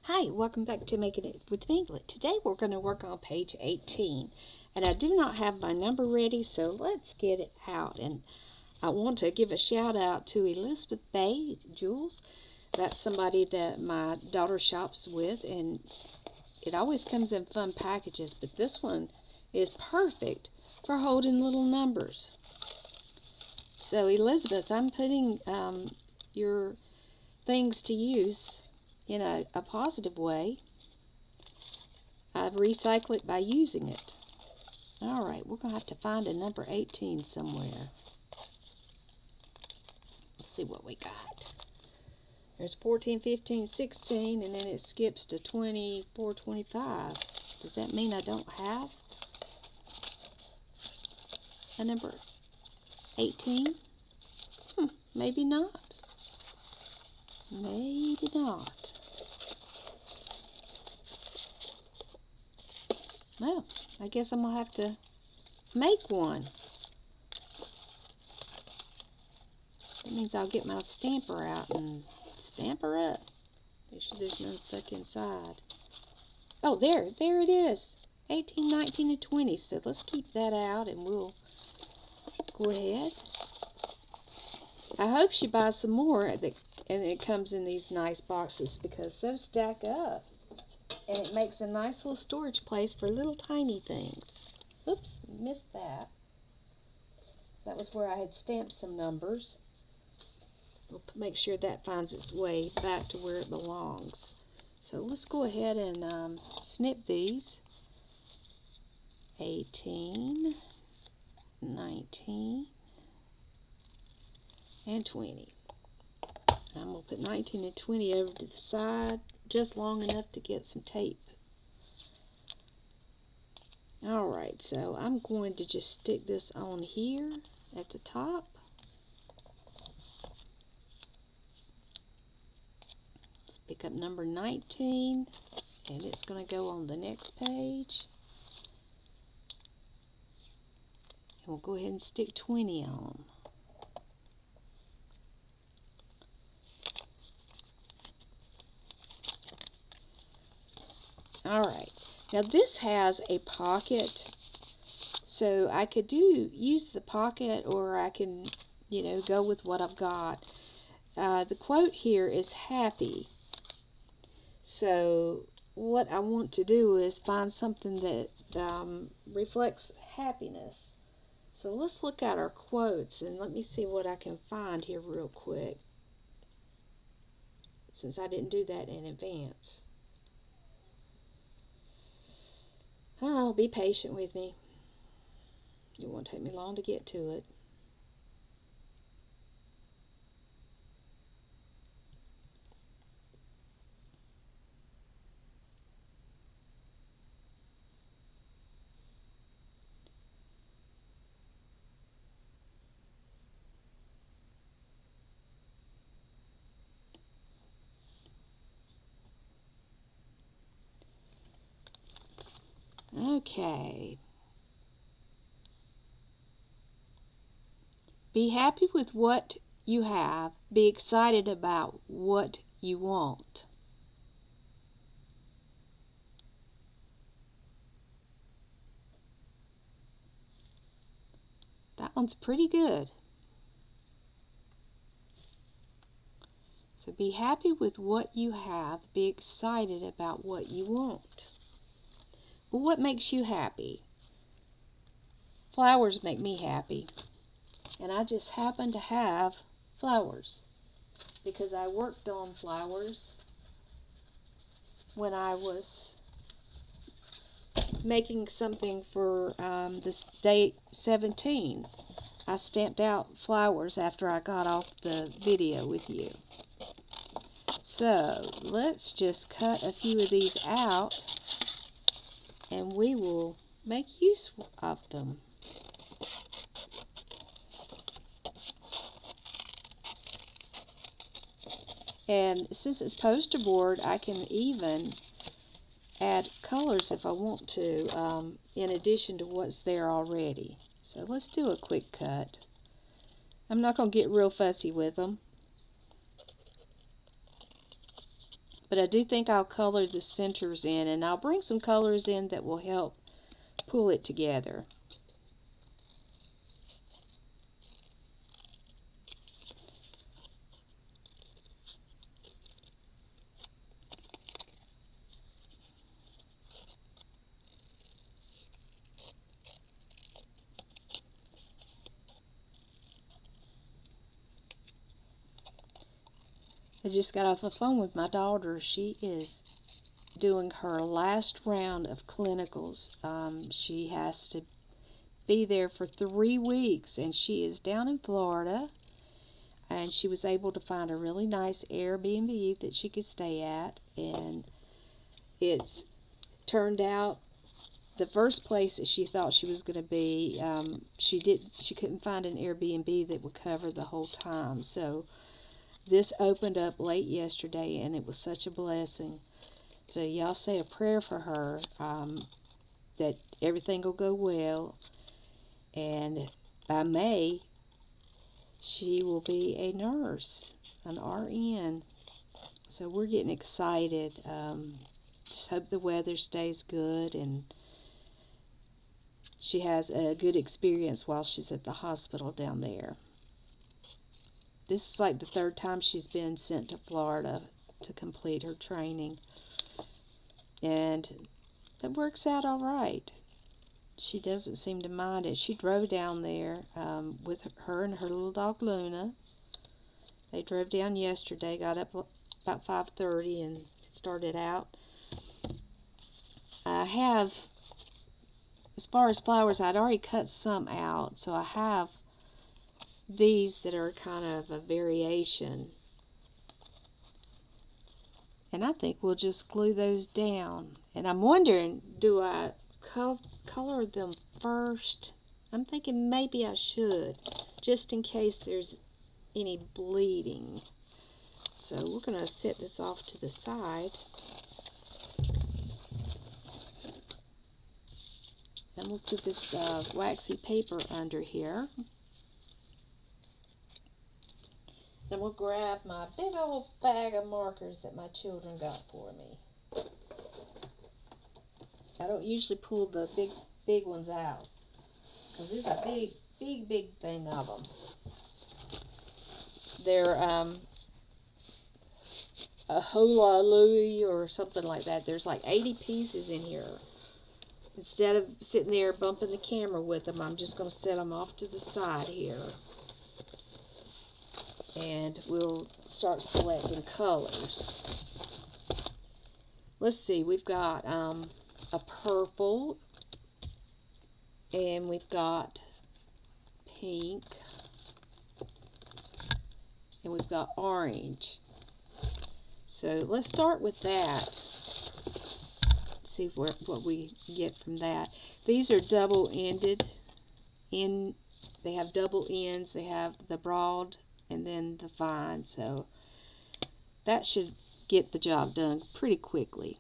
Hi, welcome back to Making It with me. Today we're going to work on page 18. And I do not have my number ready, so let's get it out. And I want to give a shout out to Elizabeth Bay Jules. That's somebody that my daughter shops with, and it always comes in fun packages, but this one is perfect for holding little numbers. So Elizabeth, I'm putting your things to use in a positive way. I recycle it by using it. Alright, we're going to have to find a number 18 somewhere. Let's see what we got. There's 14, 15, 16, and then it skips to 24, 25. Does that mean I don't have a number 18? Maybe not. Maybe not. Well, I guess I'm going to have to make one. That means I'll get my stamper out and stamp her up. Make sure there's none stuck inside. Oh, there it is. 18, 19, and 20. So let's keep that out and we'll go ahead. I hope she buys some more and it comes in these nice boxes because those stack up. And it makes a nice little storage place for little tiny things. Oops, missed that. That was where I had stamped some numbers. We'll make sure that finds its way back to where it belongs. So let's go ahead and snip these. 18, 19, and 20. And I'm going to put 19 and 20 over to the side, just long enough to get some tape. Alright, so I'm going to just stick this on here at the top. Let's pick up number 19, and it's going to go on the next page. And we'll go ahead and stick 20 on. Alright, now this has a pocket, so I could use the pocket, or I can, go with what I've got. The quote here is happy, so what I want to do is find something that reflects happiness. So let's look at our quotes, and let me see what I can find here real quick, since I didn't do that in advance. Oh, be patient with me. It won't take me long to get to it. Okay. Be happy with what you have. Be excited about what you want. That one's pretty good. So be happy with what you have. Be excited about what you want. Well, what makes you happy? Flowers make me happy. And I just happen to have flowers because I worked on flowers when I was making something for this date 17. I stamped out flowers after I got off the video with you. So let's just cut a few of these out and we will make use of them. And since it's poster board, I can even add colors if I want to, in addition to what's there already. So let's do a quick cut. I'm not going to get real fussy with them, But I do think I'll color the centers in, and I'll bring some colors in that will help pull it together. I just got off the phone with my daughter. She is doing her last round of clinicals. She has to be there for 3 weeks, and she is down in Florida, and she was able to find a really nice Airbnb that she could stay at, and it's turned out the first place that she thought she was going to be, she couldn't find an Airbnb that would cover the whole time. So this opened up late yesterday, and it was such a blessing. So y'all say a prayer for her, that everything will go well, and by May she will be a nurse, an RN. So we're getting excited. Just hope the weather stays good and she has a good experience while she's at the hospital down there. This is like the 3rd time she's been sent to Florida to complete her training, and that works out all right. She doesn't seem to mind it. She drove down there with her and her little dog Luna. They drove down yesterday, got up about 5:30 and started out. I have, as far as flowers, I'd already cut some out, so I have these that are kind of a variation. And I think we'll just glue those down. And I'm wondering, do I color them first? I'm thinking maybe I should, just in case there's any bleeding. So we're going to set this off to the side. Then we'll put this waxy paper under here. Then we'll grab my big old bag of markers that my children got for me. I don't usually pull the big ones out, because there's a big thing of them. They're a Hola Louie or something like that. There's like 80 pieces in here. Instead of sitting there bumping the camera with them, I'm just going to set them off to the side here. And we'll start selecting colors. Let's see, we've got a purple, and we've got pink, and we've got orange. So let's start with that. See what we get from that. These are double-ended. They have double ends. They have the broad and then the fine. So that should get the job done pretty quickly.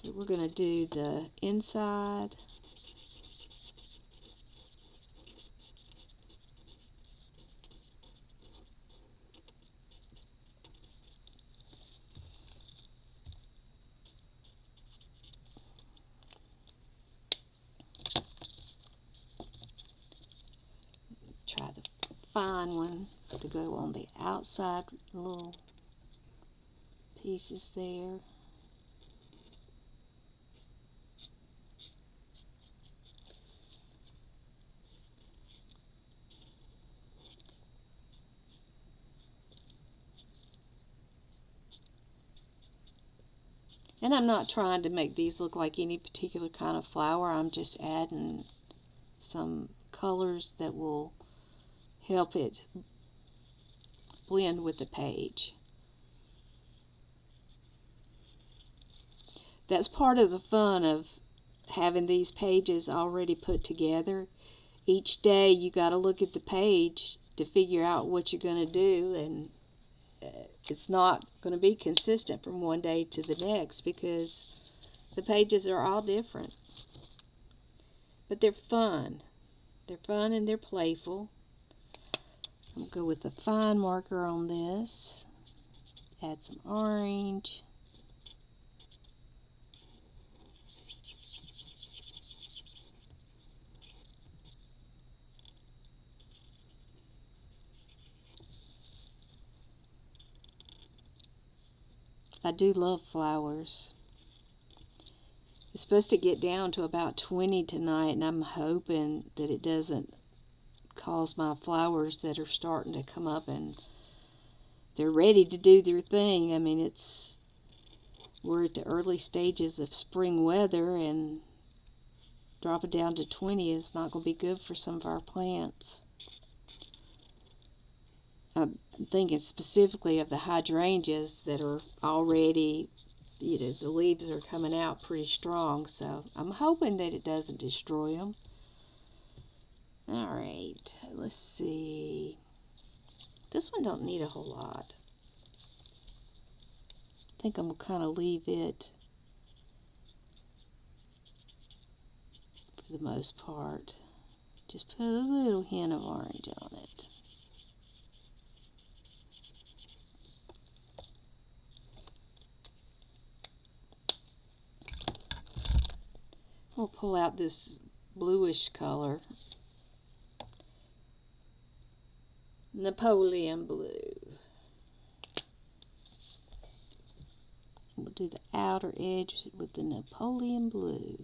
So we're going to do the inside. Try the fine one to go on the outside little pieces there. And I'm not trying to make these look like any particular kind of flower. I'm just adding some colors that will help it blend with the page. That's part of the fun of having these pages already put together. Each day you got to look at the page to figure out what you're going to do, and it's not going to be consistent from one day to the next because the pages are all different. But they're fun. They're fun and they're playful. I'm going to go with a fine marker on this, Add some orange. I do love flowers. It's supposed to get down to about 20 tonight, and I'm hoping that it doesn't cause my flowers that are starting to come up and they're ready to do their thing. I mean, we're at the early stages of spring weather, and dropping down to 20 is not going to be good for some of our plants. I'm thinking specifically of the hydrangeas that are already, the leaves are coming out pretty strong, so I'm hoping that it doesn't destroy them. Alright, let's see. This one don't need a whole lot. I think I'm going to kind of leave it for the most part. Just put a little hint of orange on it. We'll pull out this bluish color. Napoleon blue. We'll do the outer edge with the Napoleon blue.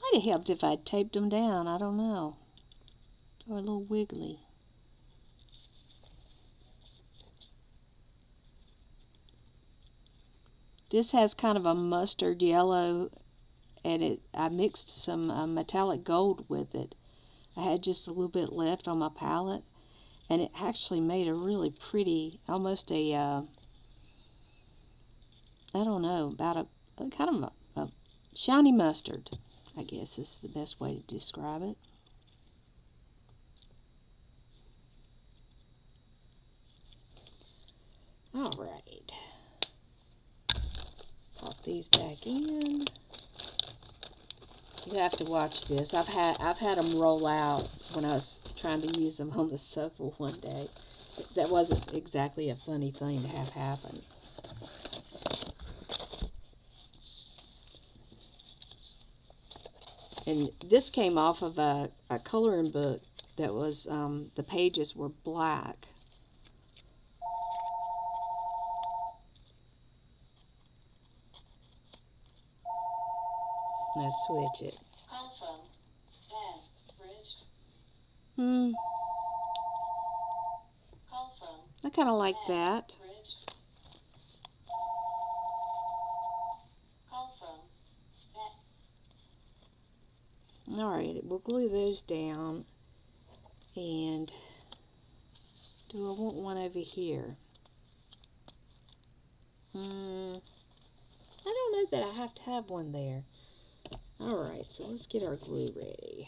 Might have helped if I'd taped them down, I don't know. Or a little wiggly. This has kind of a mustard yellow, and I mixed some metallic gold with it. I had just a little bit left on my palette, and it actually made a really pretty, almost a, I don't know, about a kind of a shiny mustard, I guess is the best way to describe it. Alright. Pop these back in. You have to watch this. I've had them roll out when I was trying to use them on the sofa one day. That wasn't exactly a funny thing to have happen. And this came off of a coloring book that was, the pages were black. Let's switch it. Call from Bridge. Call from I kind of like that. Bridge. Call from Alright, we'll glue those down. And do I want one over here? I don't know that I have to have one there. Alright, so let's get our glue ready.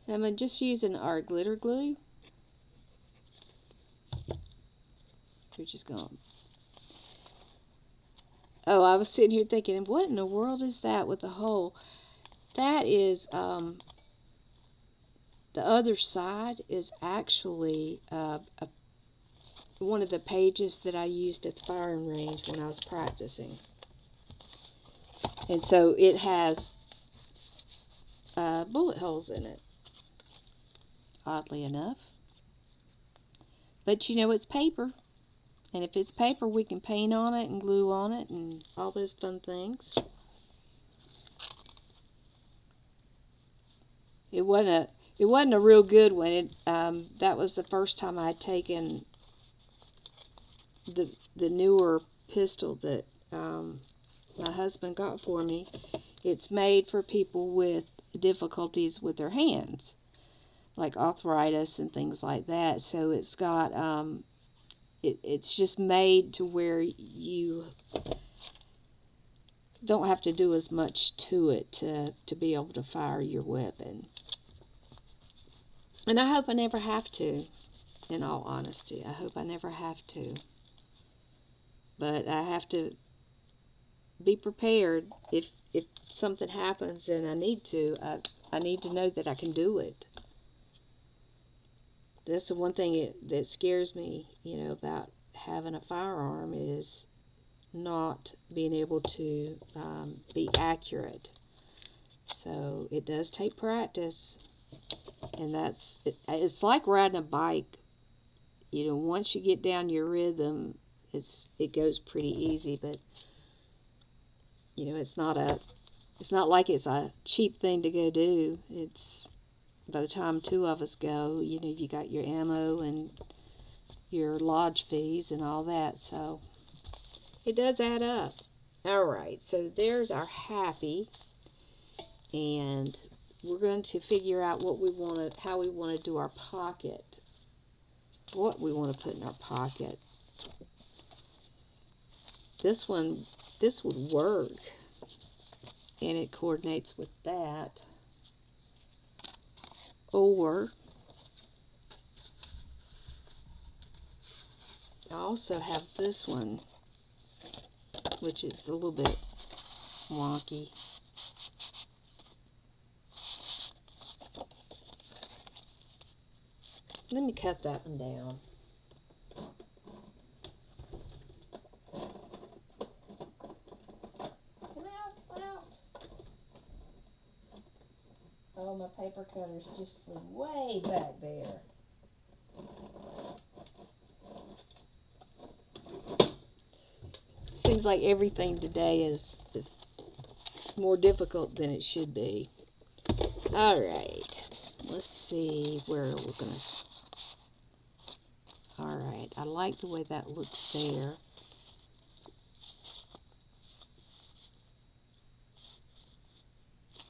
I'm just using our glitter glue. We're just going. Oh, I was sitting here thinking, what in the world is that with a hole? That is, the other side is actually one of the pages that I used at the firing range when I was practicing. And so it has bullet holes in it, oddly enough. But you know, it's paper. And if it's paper, we can paint on it and glue on it and all those fun things. It wasn't a real good one. That was the first time I'd taken the newer pistol that my husband got for me. It's made for people with difficulties with their hands, like arthritis and things like that. So it's got it's just made to where you don't have to do as much to it to be able to fire your weapon. And I hope I never have to, in all honesty. I hope I never have to. But I have to be prepared if something happens and I need to. I need to know that I can do it. That's the one thing that scares me, about having a firearm is not being able to be accurate. So it does take practice, and it's like riding a bike. Once you get down your rhythm, it goes pretty easy. But it's not like it's a cheap thing to go do. It's by the time two of us go, you got your ammo and your lodge fees and all that, so it does add up. All right, so there's our happy, and we're going to figure out how we want to do our pocket, what we want to put in our pocket. This would work, and it coordinates with that. Or I also have this one, which is a little bit wonky. Let me cut that one down. Come out. Oh, my paper cutter's just way back there. Seems like everything today is more difficult than it should be. All right, let's see where we're gonna. All right, I like the way that looks there.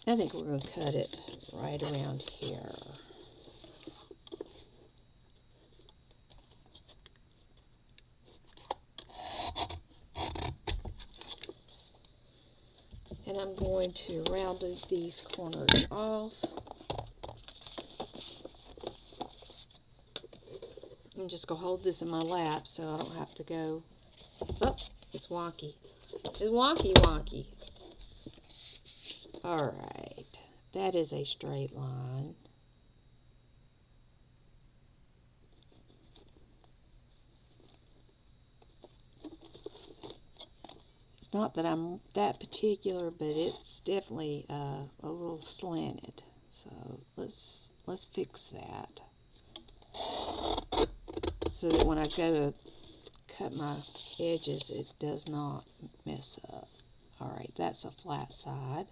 I think we're going to cut it right around here. And I'm going to round these corners off. I'm just going to hold this in my lap so I don't have to go. Oh, it's wonky. It's wonky. All right, that is a straight line. It's not that I'm that particular, but it's definitely a little slanted. So let's fix that so that when I go to cut my edges, it does not mess up. All right, that's a flat side.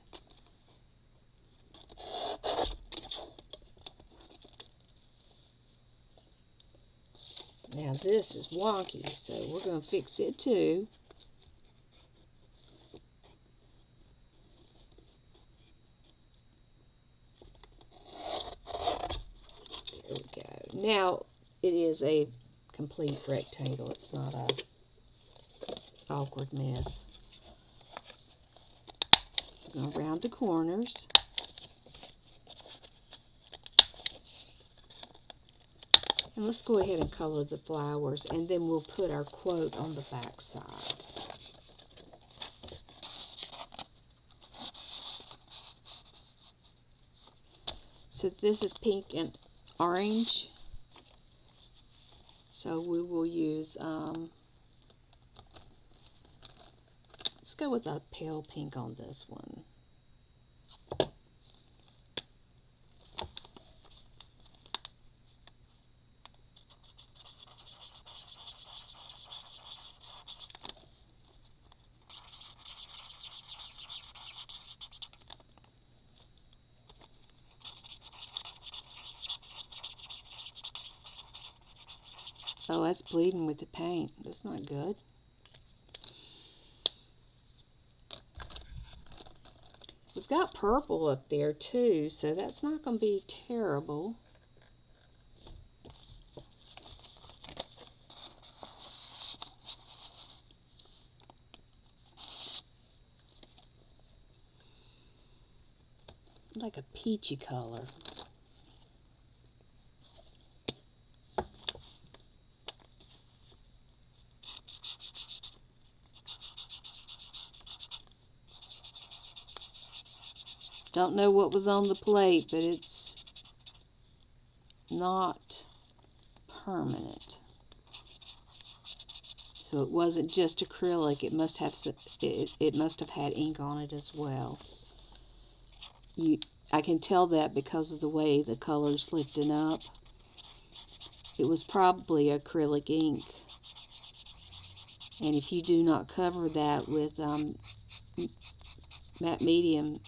Now this is wonky, so we're going to fix it too. There we go. Now it is a complete rectangle. It's not a awkward mess. I'm going to round the corners. And let's go ahead and color the flowers, and then we'll put our quote on the back side. So this is pink and orange. So we will use, let's go with a pale pink on this one. Oh, that's bleeding with the paint. That's not good. We've got purple up there too, so that's not going to be terrible. like a peachy color. Don't know what was on the plate, but it's not permanent. So it wasn't just acrylic. It must have had ink on it as well. I can tell that because of the way the color's lifting up. It was probably acrylic ink. And if you do not cover that with matte medium,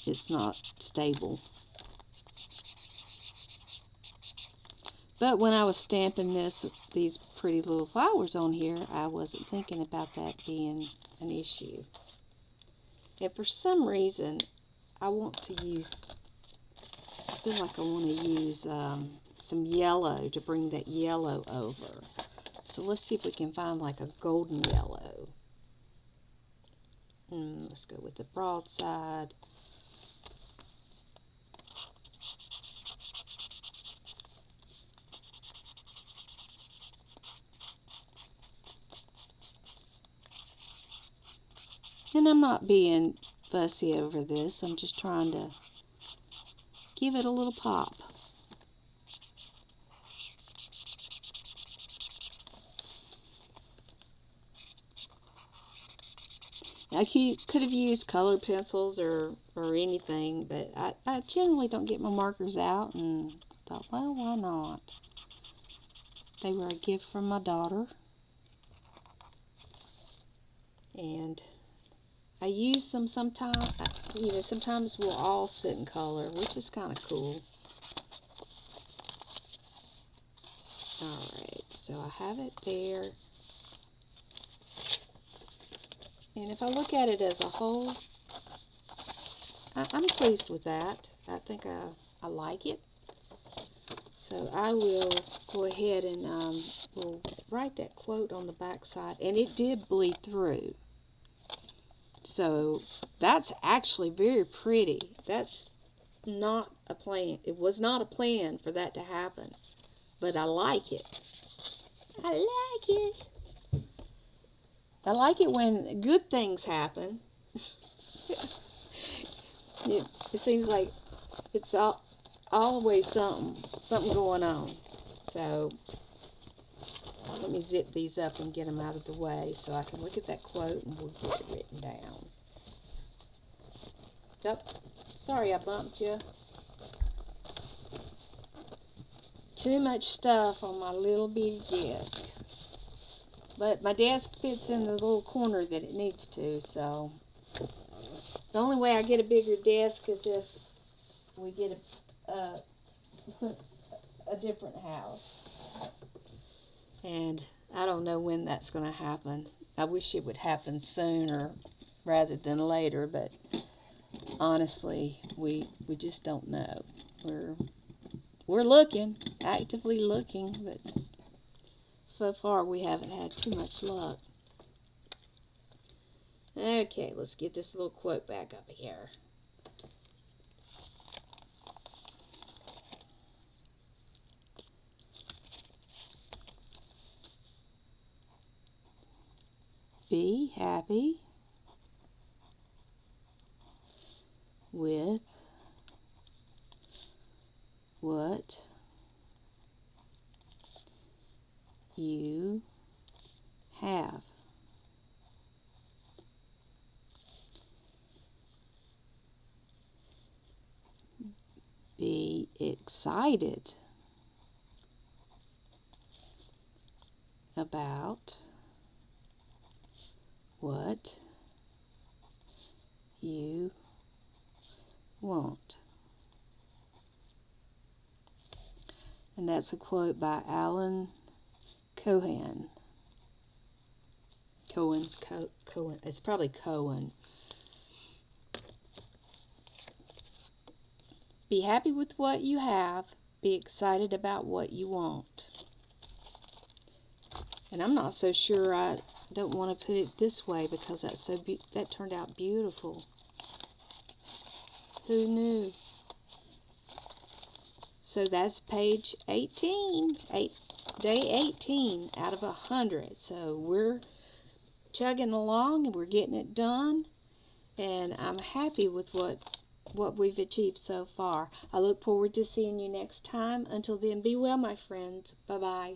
it's not stable. But when I was stamping these pretty little flowers on here, I wasn't thinking about that being an issue. And for some reason, I feel like I want to use some yellow to bring that yellow over. So let's see if we can find like a golden yellow. Let's go with the broadside. And I'm not being fussy over this. I'm just trying to give it a little pop. I could have used colored pencils or anything, but I generally don't get my markers out, and thought, well, why not? They were a gift from my daughter, and I use them sometimes. Sometimes we'll all sit in color, which is kind of cool. Alright, so I have it there. And if I look at it as a whole, I'm pleased with that. I think I like it. So I will go ahead and we'll write that quote on the back side. And it did bleed through. So that's actually very pretty. That's not a plan. It was not a plan for that to happen. But I like it. I like it. I like it when good things happen. It seems like it's always something going on. So let me zip these up and get them out of the way so I can look at that quote and we'll get it written down. Oh, sorry I bumped you. Too much stuff on my little bitty desk. But my desk fits in the little corner that it needs to, so the only way I get a bigger desk is if we get a different house. And I don't know when that's going to happen. I wish it would happen sooner rather than later, but honestly, we just don't know. We're looking, actively looking, but so far we haven't had too much luck. Okay, let's get this little quote back up here. Be happy with what you have. Be excited about what you want. And that's a quote by Alan Cohen. Cohen. It's probably Cohen. Be happy with what you have. Be excited about what you want. And I'm not so sure I don't want to put it this way because that turned out beautiful. Who knew? So that's page 18, day 18 out of 100. So we're chugging along and we're getting it done. And I'm happy with what we've achieved so far. I look forward to seeing you next time. Until then, be well, my friends. Bye-bye.